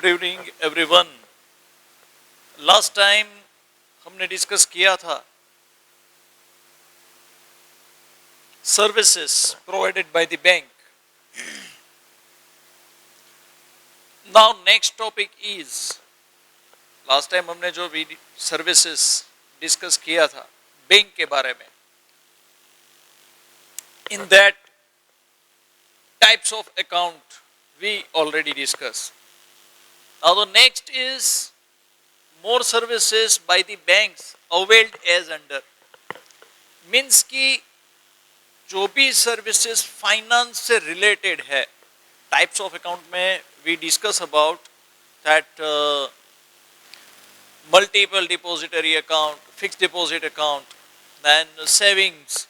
Good evening everyone. Last time हमने discuss किया था services provided by the bank. Now next topic is, last time हमने जो भी सर्विसेज डिस्कस किया था बैंक के बारे में, in that types of account we already discuss. Now the next is more services by the banks availed as under, means कि जो भी सर्विसेज फाइनेंस से रिलेटेड है, टाइप्स ऑफ अकाउंट में we discuss about that multiple depository account, fix deposit account, then savings,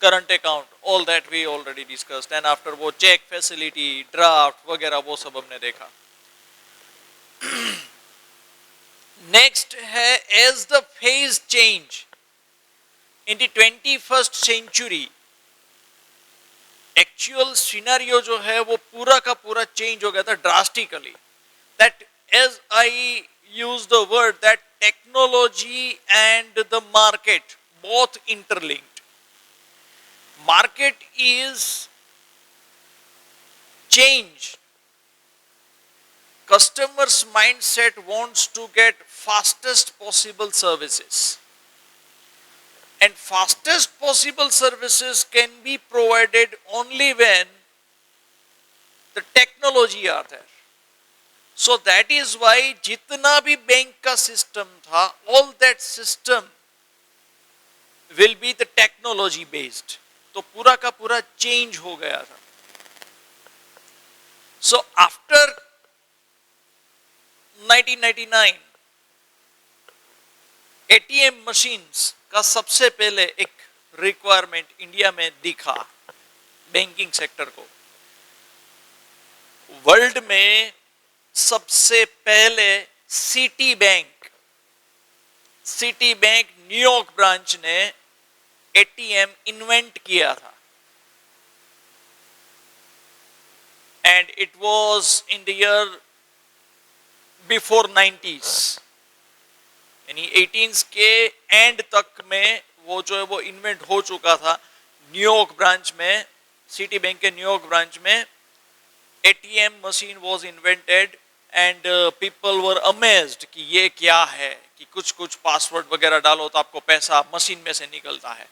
current account, all that we already discussed. And after वो check facility, draft वगैरह वो सब हमने देखा। नेक्स्ट है as the phase change in the 21st century, actual scenario जो है वो पूरा का पूरा चेंज हो गया था drastically. That as I use the word that technology and the market both interlinked. Market is change, customer's mindset wants to get fastest possible services, and fastest possible services can be provided only when the technology are there. So that is why jitna bhi bank ka system tha, all that system will be the technology based. तो पूरा का पूरा change हो गया था। So after 1999 ATM machines का सबसे पहले एक रिक्वायरमेंट इंडिया में दिखा बैंकिंग सेक्टर को। वर्ल्ड में सबसे पहले सिटी बैंक न्यूयॉर्क ब्रांच ने एटीएम इन्वेंट किया था, and it was in the year before 90s, यानी 18s के एंड तक में वो जो है वो इन्वेंट हो चुका था। न्यूयॉर्क ब्रांच में, सिटी बैंक के न्यूयॉर्क ब्रांच में ATM machine was invented, and people were amazed कि ये क्या है, कि कुछ पासवर्ड वगैरह डालो तो आपको पैसा मशीन में से निकलता है।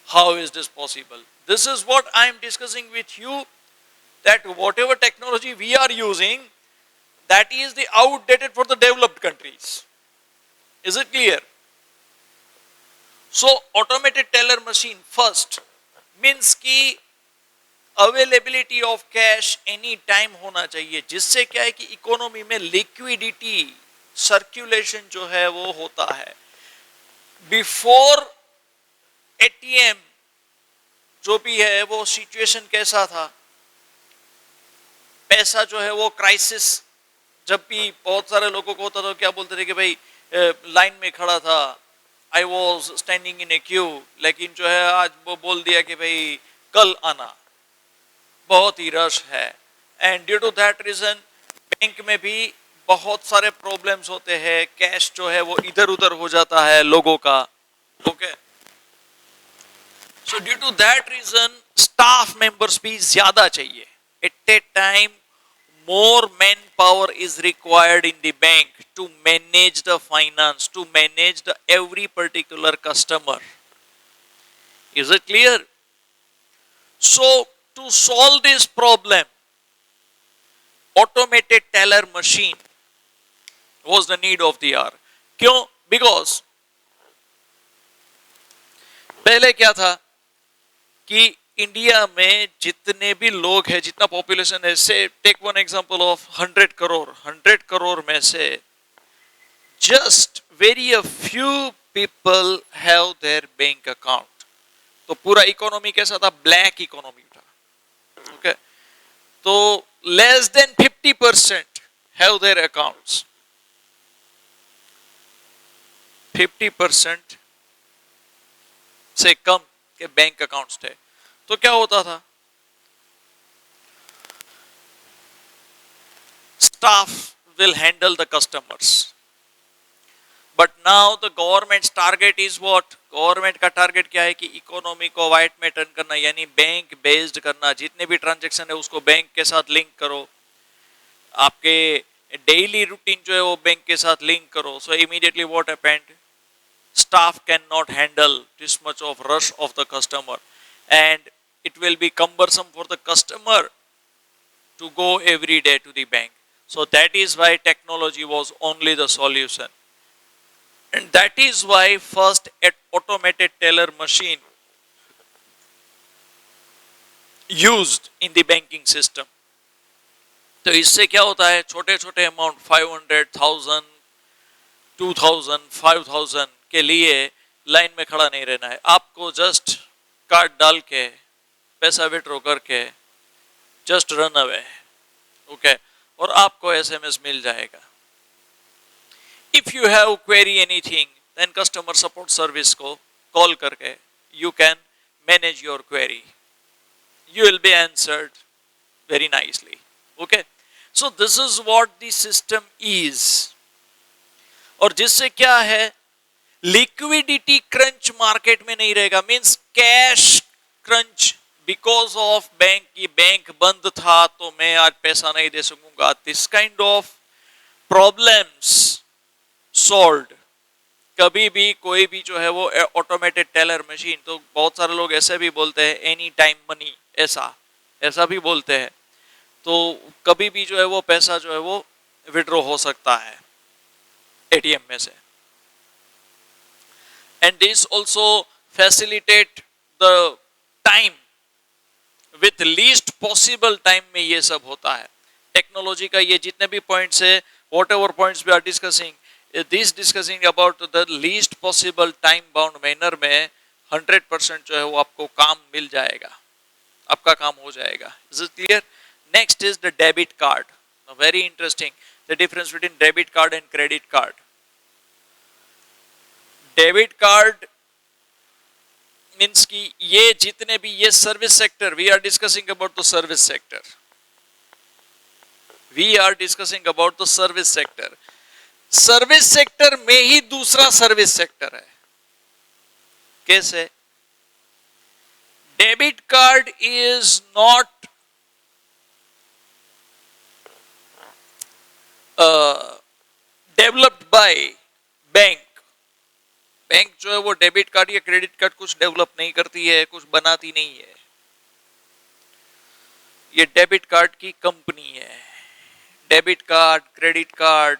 How is this possible? This is what I am discussing with you, that whatever technology we are using, that is the outdated for the developed countries. Is it clear? So automated teller machine first means कि availability of cash any time होना चाहिए, जिससे क्या है कि economy में liquidity circulation जो है वो होता है। बिफोर एटीएम जो भी है वो सिचुएशन कैसा था, पैसा जो है वो क्राइसिस, जब भी बहुत सारे लोगों को होता था क्या बोलते थे कि भाई लाइन में खड़ा था, I was standing in A Q, लेकिन जो है आज वो बोल दिया कि भाई कल आना, बहुत ही रश है। And due to that reason bank में भी बहुत सारे प्रॉब्लम्स होते हैं, कैश जो है वो इधर उधर हो जाता है लोगों का। Okay, so due to that reason staff members भी ज्यादा चाहिए। At a time more manpower is required in the bank to manage the finance, to manage the every particular customer. Is it clear? So to solve this problem, automated teller machine was the need of the hour. क्यों? Because पहले क्या था कि India में जितने भी लोग हैं, जितना पॉपुलेशन है, say take one example of 100 crore, 100 crore में से just very a few people have their bank account. तो पूरा इकोनॉमी कैसा था? ब्लैक इकोनॉमी था। ओके, तो less than 50% have their accounts, 50% से कम के बैंक अकाउंट्स थे। तो क्या होता था? Staff will handle the customers. But now the government's target is what? Government का टारगेट क्या है कि इकोनॉमी को व्हाइट में टर्न करना, यानी बैंक बेस्ड करना. जितने भी ट्रांजैक्शन है उसको बैंक के साथ लिंक करो, आपके डेली रूटीन जो है वो बैंक के साथ लिंक करो. सो immediately what happened, staff cannot handle this much of rush of the customer, and it will be cumbersome for the customer to go every day to the bank. So that is why technology was only the solution, and that is why first automated teller machine used in the banking system. तो इससे क्या होता है, छोटे छोटे amount 500,000 2000 5000 के लिए line में खड़ा नहीं रहना है. आपको जस्ट कार्ड डाल के पैसा विड्रॉ करके जस्ट रन अवे, ओके, और आपको एसएमएस मिल जाएगा. If you have query anything then customer support service को कॉल करके you can manage your query, you will be answered very nicely. Okay, so this is what the system is. और जिससे क्या है, लिक्विडिटी क्रंच मार्केट में नहीं रहेगा. Means cash crunch because of bank की बैंक बंद था तो मैं आज पैसा नहीं दे सकूंगा. This kind of problems solved. कभी भी कोई भी जो है वो ऑटोमेटेड टेलर मशीन, तो बहुत सारे लोग ऐसे भी बोलते हैं एनी टाइम मनी, ऐसा भी बोलते हैं. तो कभी भी जो है वो पैसा जो है वो विड्रॉ हो सकता है एटीएम में से. And this also facilitate the time, with least possible time में ये सब होता है. टेक्नोलॉजी का ये जितने भी पॉइंट्स है, whatever points we are discussing, this discussing about the least possible time bound manner में 100% जो है वो आपको काम मिल जाएगा, आपका काम हो जाएगा. Is it clear? Next is the debit card. Now, very interesting, the difference between debit card and credit card. Debit card means कि ये जितने भी ये service sector, we are discussing about the service sector, we are discussing about the service sector. Service sector में ही दूसरा service sector है. कैसे? Debit card is not developed by bank. Bank जो है वो डेबिट कार्ड या क्रेडिट कार्ड कुछ डेवलप नहीं करती है, कुछ बनाती नहीं है. ये डेबिट कार्ड की कंपनी है. डेबिट कार्ड, क्रेडिट कार्ड,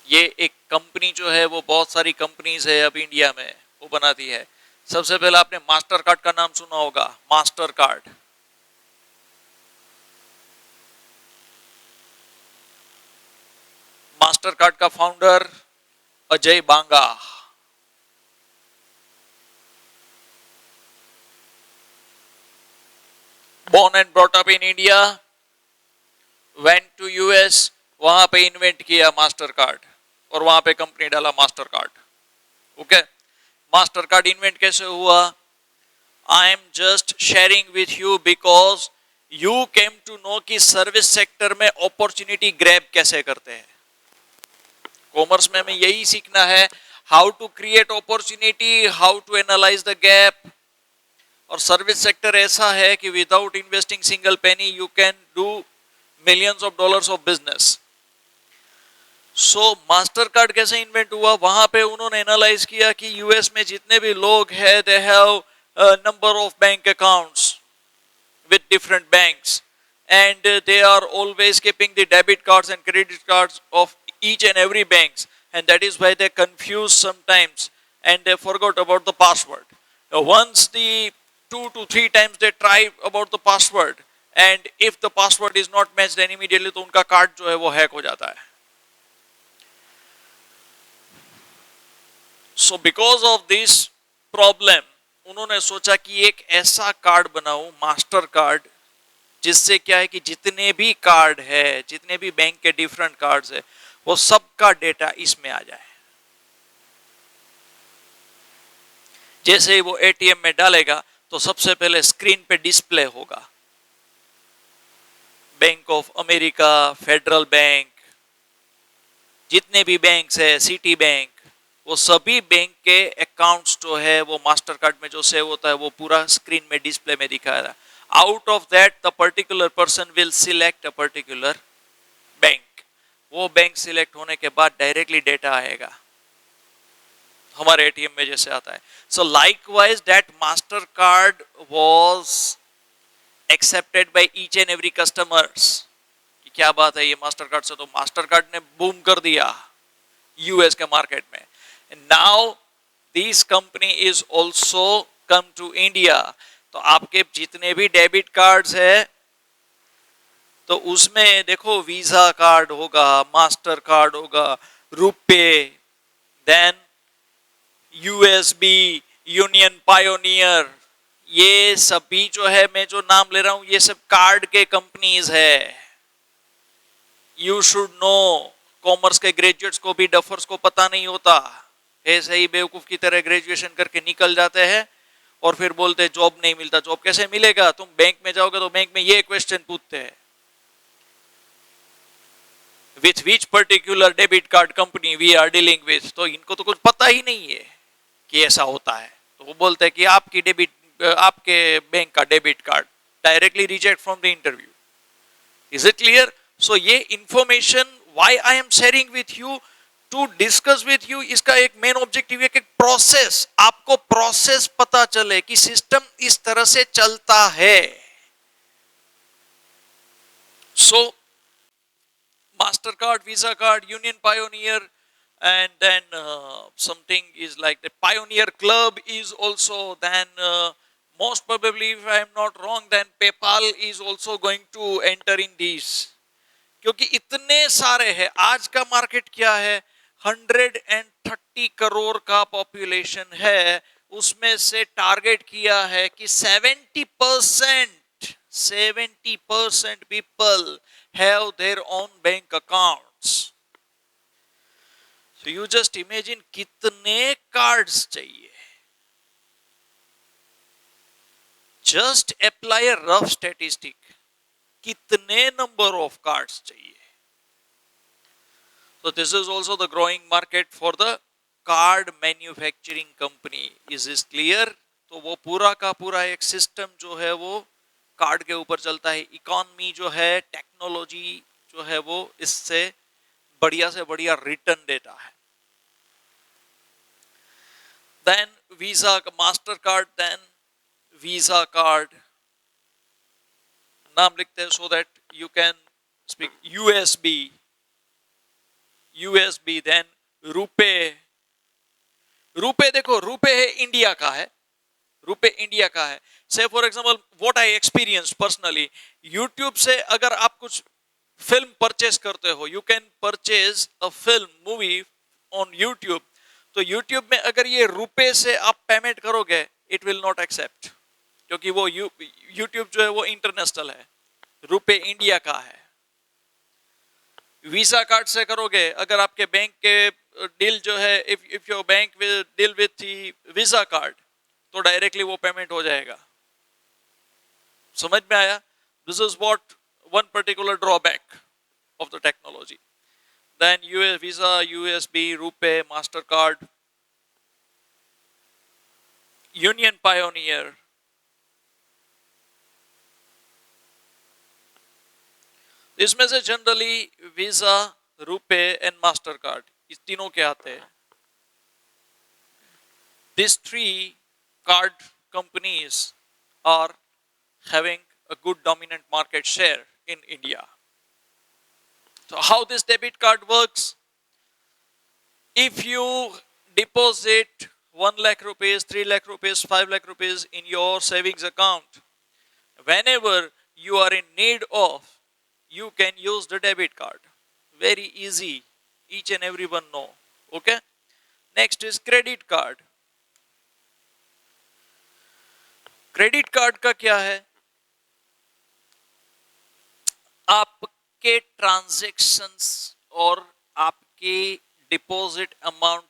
ये एक कंपनी जो है वो बहुत सारी कंपनीज है अब इंडिया में, वो बनाती है. सबसे पहले आपने मास्टर कार्ड का नाम सुना होगा. मास्टर कार्ड, मास्टर कार्ड का founder Ajay Banga. Born and brought up in India, went to US, वहां पे इन्वेंट किया मास्टर कार्ड और वहां पे कंपनी डाला Mastercard. Okay, Mastercard invent कैसे हुआ? I am just sharing with you because you came to know कि सर्विस सेक्टर में अपॉर्चुनिटी ग्रैब कैसे करते हैं. कॉमर्स में हमें यही सीखना है, how to create opportunity, how to analyse the gap. और सर्विस सेक्टर ऐसा है कि without investing single penny you can do millions of dollars of business. So Mastercard कैसे इन्वेंट हुआ? वहां पे उन्होंने एनालाइज किया कि यूएस में जितने भी लोग हैं, they have number of bank accounts with different banks, and they are always keeping the debit cards and credit cards of each and every banks, and that is why they confuse sometimes and they forgot about the password. Once the 2 to 3 times they try about the password, and if the password is not matched, then immediately तो उनका card जो है वो hack हो जाता है. So because of this problem, उन्होंने सोचा कि एक ऐसा कार्ड बनाऊं, मास्टर कार्ड, जिससे क्या है कि जितने भी कार्ड है, जितने भी बैंक के डिफरेंट कार्ड्स है, वो सबका डेटा इसमें आ जाए. जैसे ही वो एटीएम में डालेगा तो सबसे पहले स्क्रीन पे डिस्प्ले होगा. Bank of America, federal bank, जितने भी बैंक्स है, सिटी बैंक, वो सभी बैंक के अकाउंट्स जो है वो मास्टर कार्ड में जो सेव होता है वो पूरा स्क्रीन में डिस्प्ले में दिखा रहा है. Out of that the particular person will select a particular bank. वो बैंक सिलेक्ट होने के बाद डायरेक्टली डेटा आएगा हमारे एटीएम में जैसे आता है. सो likewise that master card was accepted by each and every customers. क्या बात है, ये मास्टर कार्ड से तो मास्टर कार्ड ने बूम कर दिया यूएस के मार्केट में. Now this company is also come to India. तो आपके जितने भी डेबिट कार्ड्स है तो उसमें देखो वीजा कार्ड होगा, मास्टर कार्ड होगा, RuPay, then USB, Union Pioneer, ये सभी जो है मैं जो नाम ले रहा हूं ये सब कार्ड के कंपनीज है. You should know. कॉमर्स के ग्रेजुएट्स को भी डफर्स को पता नहीं होता, ऐसे ही बेवकूफ की तरह ग्रेजुएशन करके निकल जाते हैं और फिर बोलते हैं जॉब नहीं मिलता. जॉब कैसे मिलेगा? तुम बैंक में जाओगे तो बैंक में ये क्वेश्चन पूछते हैं, with which particular debit card company we are dealing with. तो इनको तो कुछ पता ही नहीं है कि ऐसा होता है. तो वो बोलते हैं कि आपके बैंक का debit card directly reject from the interview. Is it clear? So ये information why I am sharing with you to discuss with you. इसका एक मेन ऑब्जेक्टिव है कि प्रोसेस, आपको प्रोसेस पता चले कि सिस्टम इस तरह से चलता है. सो Mastercard, Visa card, Union Pioneer, and then something is like the Pioneer Club is also. Then most probably, if I am not wrong, then PayPal is also going to enter in these. क्योंकि इतने सारे हैं. आज का market क्या है? 130 करोड़ का population है. उसमें से टारगेट किया है कि 70% people have their own bank accounts. So you just imagine कितने कार्ड्स चाहिए. Just apply a rough statistic. कितने number of cards चाहिए. So this is also the growing market for the card manufacturing company. Is this clear? तो वो पूरा का पूरा एक सिस्टम जो है वो कार्ड के ऊपर चलता है. इकोनॉमी जो है, टेक्नोलॉजी जो है वो इससे बढ़िया से बढ़िया रिटर्न देता है. देन वीजा का Mastercard, then Visa card नाम लिखते हैं so that you can speak. USB, then RuPay. RuPay देखो, रुपे है इंडिया का है. रुपए इंडिया का है. Say for example what I experience personally, YouTube से अगर आप कुछ फिल्म परचेज करते हो, you can purchase a film movie on YouTube. तो यूट्यूब में अगर ये रुपए से आप पेमेंट करोगे, इट विल नॉट एक्सेप्ट, क्योंकि वो यूट्यूब जो है वो इंटरनेशनल है, रुपए इंडिया का है. वीजा कार्ड से करोगे, अगर आपके बैंक के डील जो है, if your bank will deal with Visa card, तो डायरेक्टली वो पेमेंट हो जाएगा. समझ में आया? This is what one particular drawback of the technology. Then US Visa, USB, RuPay, Mastercard, Union Pioneer. इसमें से generally Visa, RuPay and Mastercard, इस तीनों के आते हैं. These three card companies are having a good dominant market share in India. So how this debit card works? If you deposit 1 lakh rupees, 3 lakh rupees, 5 lakh rupees in your savings account, whenever you are in need of, you can use the debit card. Very easy. Each and everyone know. Okay. Next is credit card. Credit card का क्या है? आपके transactions और आपके deposit amount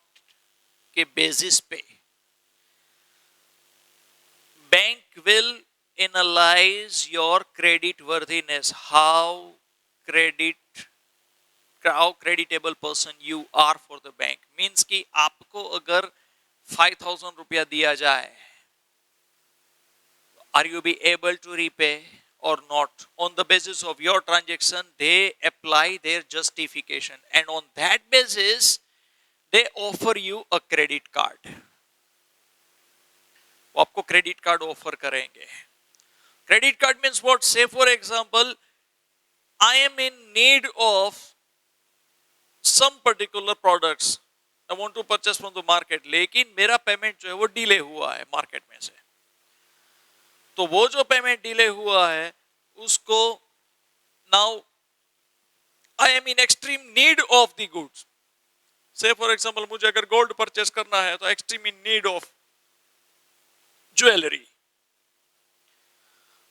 के basis पे bank will analyze your credit worthiness, how creditable person you are for the bank. Means कि आपको अगर 5,000 रुपया दिया जाए, are you be able to repay or not? On the basis of your transaction, they apply their justification, and on that basis they offer you a credit card. वो आपको credit card offer करेंगे. Credit card means what? Say for example, I am in need of some particular products. I want to purchase from the market, लेकिन मेरा payment जो है वो delay हुआ है मार्केट में से. तो वो जो पेमेंट डिले हुआ है उसको now I am in extreme need of the goods. Say for example, मुझे अगर गोल्ड परचेस करना है तो extreme in need of jewelry.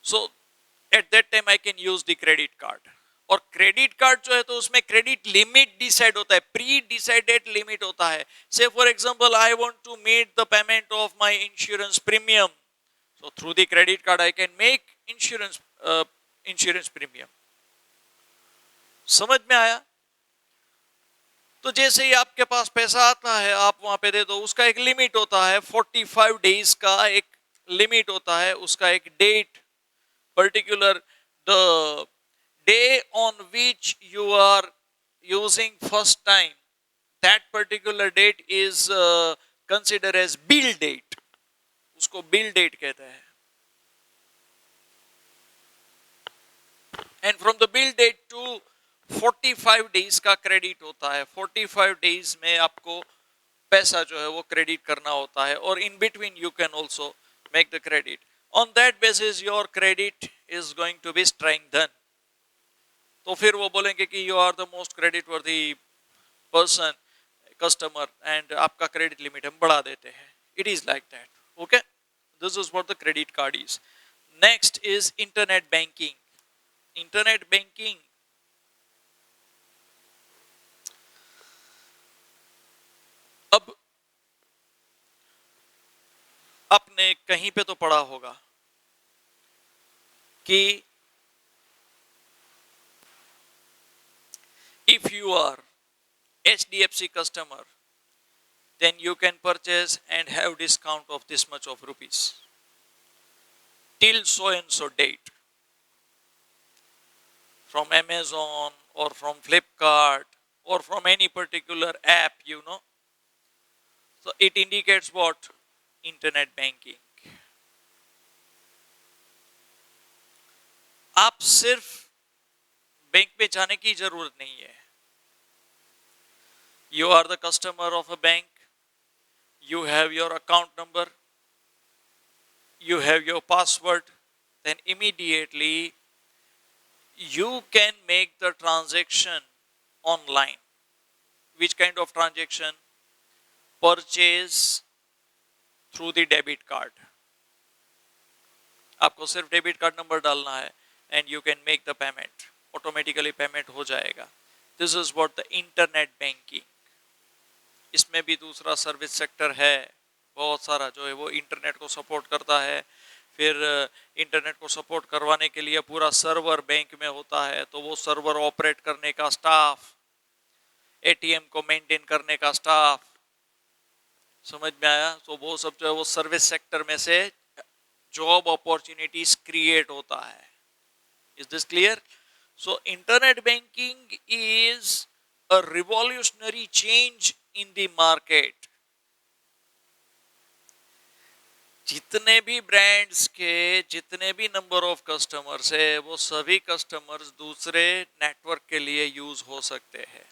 So at that time I can use the credit card. और credit card जो है तो उसमें क्रेडिट लिमिट डिसाइड होता है, प्री डिसाइडेड लिमिट होता है. Say for example I want to meet the payment of my insurance premium, so through the credit card I can make insurance premium. समझ में आया? तो जैसे ही आपके पास पैसा आता है आप वहां पे दे दो, उसका एक लिमिट होता है, 45 डेज का एक लिमिट होता है, उसका एक date particular, the day on which you are using first time, that particular date is considered as bill date. उसको bill date कहते हैं. And from the bill date to 45 days का क्रेडिट होता है. 45 days में आपको पैसा जो है वो क्रेडिट करना होता है, और in between you can also make the credit. On that basis your credit is going to be strengthened. तो फिर वो बोलेंगे कि you are the most credit worthy person customer, and आपका क्रेडिट लिमिट हम बढ़ा देते हैं. It is like that. Okay, this is what the credit card is. Next is internet banking. Internet banking अब आपने कहीं पे तो पढ़ा होगा कि if you are HDFC customer, then you can purchase and have discount of this much of rupees till so and so date from Amazon or from Flipkart or from any particular app, you know. So it indicates what? Internet banking. आप सिर्फ bank में जाने की जरूरत नहीं है. You are the customer of a bank, you have your account number, you have your password, then immediately you can make the transaction online. Which kind of transaction? Purchase through the debit card. आपको सिर्फ debit card number डालना है and you can make the payment. Automatically payment हो जाएगा. This is what the internet banking. इसमें भी दूसरा service sector है बहुत सारा जो है वो इंटरनेट को सपोर्ट करता है. फिर इंटरनेट को सपोर्ट करवाने के लिए पूरा सर्वर बैंक में होता है, तो वो सर्वर ऑपरेट करने का स्टाफ, एटीएम को मेंटेन करने का स्टाफ. समझ में आया? तो वो सब जो है वो सर्विस सेक्टर में से जॉब अपॉर्चुनिटीज क्रिएट होता है. Is this clear? So internet banking is a revolutionary change in the market. जितने भी ब्रांड्स के जितने भी नंबर ऑफ कस्टमर्स है, वो सभी कस्टमर्स दूसरे नेटवर्क के लिए यूज हो सकते हैं.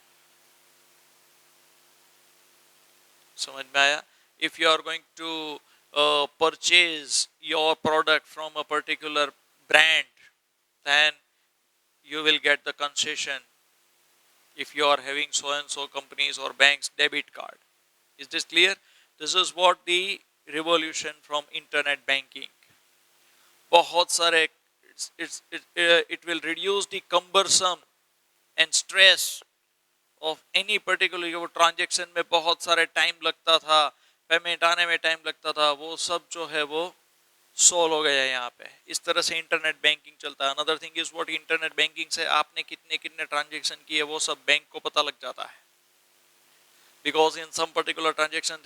समझ में आया? If you are going to purchase your product from a particular brand, then you will get the concession if you are having so and so companies or banks debit card. Is this clear? This is what the revolution from internet banking. बहुत सारे it will reduce the cumbersome and stress of any particular transaction में बहुत सारे time लगता था, payment आने में time लगता था, वो सब जो है वो सोल्व हो गया यहाँ पे। इस तरह से इंटरनेट बैंकिंग चलता है। Another thing is what, internet banking से आपने कितने कितने ट्रांजेक्शन किए वो सब बैंक को पता लग जाता है, because in some particular transaction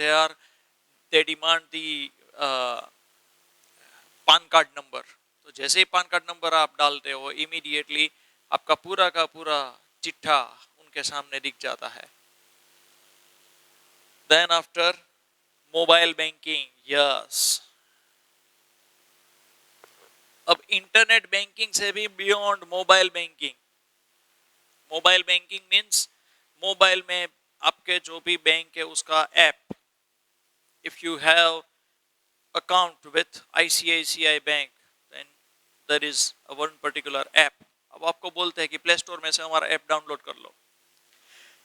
they demand the PAN card number. तो जैसे ही पान कार्ड नंबर आप डालते हो, इमीडिएटली आपका पूरा का पूरा चिट्ठा उनके सामने दिख जाता है। Then after mobile banking, yes. अब इंटरनेट बैंकिंग से भी beyond mobile banking. Mobile banking means mobile में आपके जो भी बैंक है उसका app, if you have account with ICICI Bank, then there is a one particular app. अब आपको बोलते हैं कि प्ले स्टोर में से हमारा ऐप डाउनलोड कर लो।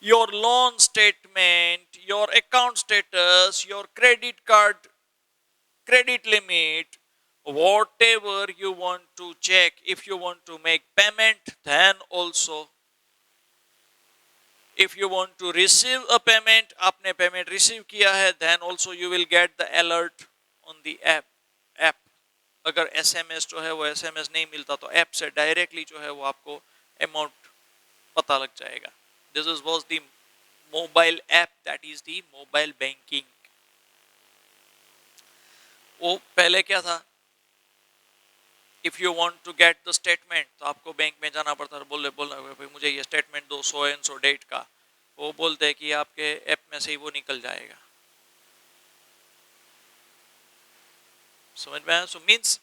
Your loan statement, your account status, your credit card, credit limit, whatever you want to check, if you want to make payment, then also if you want to receive a payment, आपने payment receive किया है, then also you will get the alert on the app। अगर SMS जो है वो SMS नहीं मिलता तो ऐप से डायरेक्टली जो है वो आपको अमाउंट पता लग जाएगा। This is was the mobile app, that is the mobile banking. वो पहले क्या था, if you want to get the statement तो आपको बैंक में जाना पड़ता था, बोलना भाई मुझे ये स्टेटमेंट दो 100 एंड 100 डेट का। वो बोलते हैं कि आपके ऐप में से ही वो निकल जाएगा। समझ में आया? सो मीन्स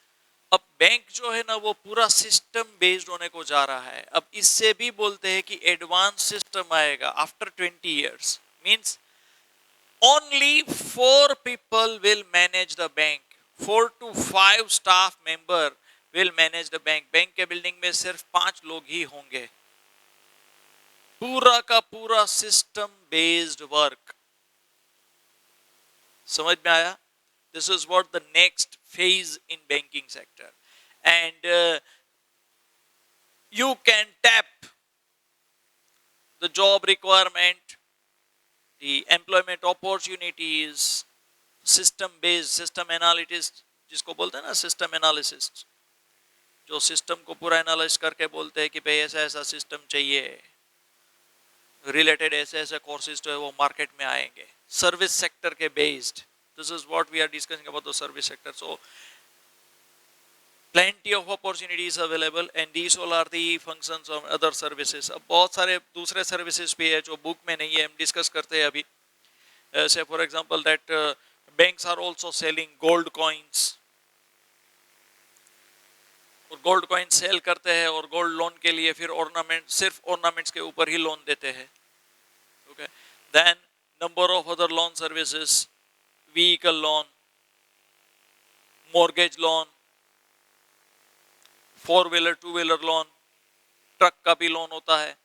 अब बैंक जो है ना वो पूरा सिस्टम बेस्ड होने को जा रहा है। अब इससे भी बोलते हैं कि एडवांस सिस्टम आएगा after 20 years. Means only 4 people will manage the bank, 4 to 5 staff member will manage the bank। Bank के बिल्डिंग में सिर्फ 5 लोग ही होंगे। पूरा का पूरा सिस्टम बेस्ड वर्क। समझ में आया? This is what the next phase in banking sector, and you can tap the job requirement, the employment opportunities, system based, system analysis जिसको बोलते हैं ना सिस्टम एनालिसिस्ट, जो सिस्टम को पूरा एनालाइज करके बोलते हैं कि भाई ऐसा ऐसा सिस्टम चाहिए, रिलेटेड ऐसे ऐसे कोर्सेज जो है वो मार्केट में आएंगे सर्विस सेक्टर के based. This is what we are discussing about the service sector. So plenty of opportunities available, and these all are the functions of other services। अब बहुत सारे दूसरे सर्विसेज भी है जो बुक में नहीं है, हम डिस्कस करते हैं अभी। Say for example that banks are also selling gold coins, और गोल्ड कॉइन सेल करते हैं और गोल्ड लोन के लिए फिर ऑर्नामेंट, सिर्फ ऑर्नामेंट्स के ऊपर ही लोन देते हैं। Okay, then number of other loan services, vehicle loan, mortgage loan, 4 wheeler 2 wheeler loan, truck का भी लोन होता है।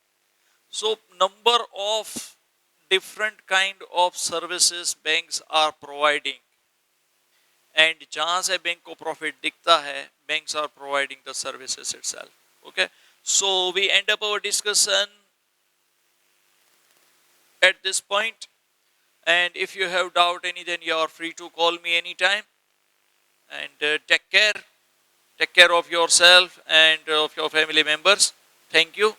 So number of different kind of services banks are providing, and जहां से बैंक को प्रॉफिट दिखता है, banks are providing the services itself। Okay, so we end up our discussion at this point, and if you have doubt any, then you are free to call me anytime, and take care of yourself and of your family members। Thank you।